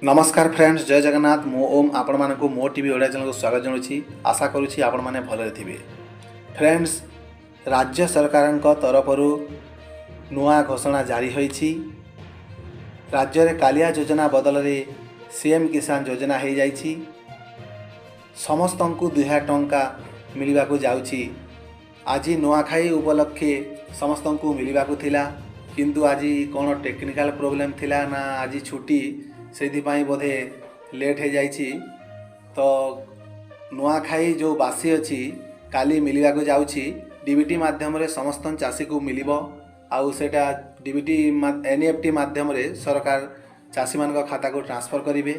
नमस्कार फ्रेंड्स, जय जगन्नाथ। मो ओम आपण मानक मो टीवी ओडिया चैनल को स्वागत जनाऊँगी। आशा करुँची आपण माने भलरे थिबे। फ्रेंड्स, राज्य सरकार तरफ नुआ घोषणा जारी होईछि। राज्य रे कालिया योजना बदल रे सीएम किसान योजना हो जाइछि। समस्त को 2000 टंका मिलवा को जाउछि। आज नुआखाई उपलक्षे समस्त को मिलवा को थिला, किंतु आज कौन टेक्निकल प्रोब्लेम थिला ना आज छुट्टी से बोधे लेट हो जाइछि। तो नुआखाई जो बासी अच्छी काली मिलवा को जाउछि। डीबीटी माध्यम रे समस्त चाषी को मिलिबो। आउ सेटा डीबीटी एनईएफटी माध्यम रे सरकार चाषी मान खाता को ट्रांसफर करेंगे।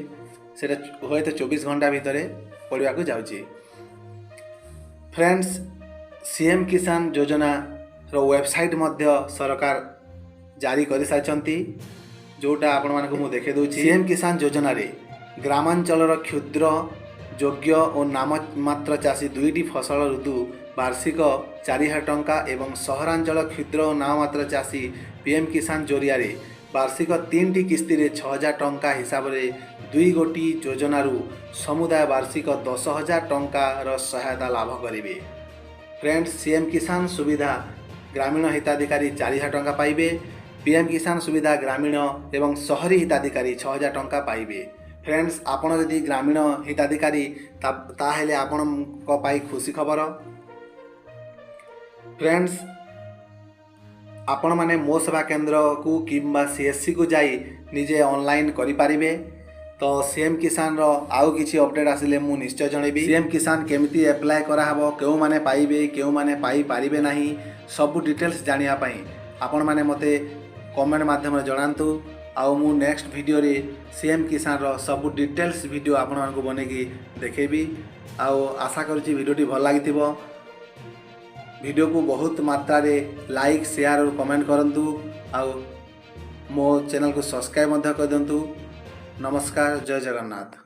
सेटा हुए तो 24 घंटा भितर पड़वा को जाउछि। फ्रेंड्स, सीएम किसान योजना रो वेबसाइट मध्य सरकार जारी कर सारी, जोटा आपण मानक मु देखे दूँ। सीएम किसान योजना रे ग्रामांचल क्षुद्र योग्य और नाममात्र चाषी दुईटी फसल ऋतु वार्षिक 4000 टंका एवं सहरांचल क्षुद्र और नाममात्र चाषी पीएम किसान जरिया वार्षिक 3टी किस्ती रे 6000 टंका हिसाब से 2 गोटी योजनारू समुदाय वार्षिक 10,000 टंकार सहायता लाभ करेंगे। फ्रेंड्स, सीएम किसान सुविधा ग्रामीण हिताधिकारी 4000 टंका पाइबे। पीएम किसान सुविधा ग्रामीण एवं शहरी हिताधिकारी 6000 टंका पाइबे। फ्रेंड्स, आपण यदि ग्रामीण हिताधिकारी ताहेले आपण को पाई खुशी खबर। फ्रेंड्स, आपण माने मो सेवा केंद्र को किंबा सीएससी को जाई निजे ऑनलाइन करि पारिबे। तो सीएम किसान रो आउ किछि अपडेट आसिले मु निश्चय जणेबी। सीएम किसान केमिति अप्लाई करा हबो, केउ माने पाइबे, केउ माने पाई पारिबे नाही, सब डिटेल्स जानिया पई आपण माने मते कमेंट माध्यम जनातु। आउ मु नेक्स्ट वीडियो रे सीएम किसान रो सब डिटेल्स वीडियो आपण मानकु बनेकी देखेबी। आउ आशा करूची वीडियोटी भल लागिथिबो। वीडियो को बहुत मात्रा रे लाइक, शेयर और कमेंट करंतु। आउ मो चैनल को सब्सक्राइब मध्य कर दंतु। नमस्कार, जय जगन्नाथ।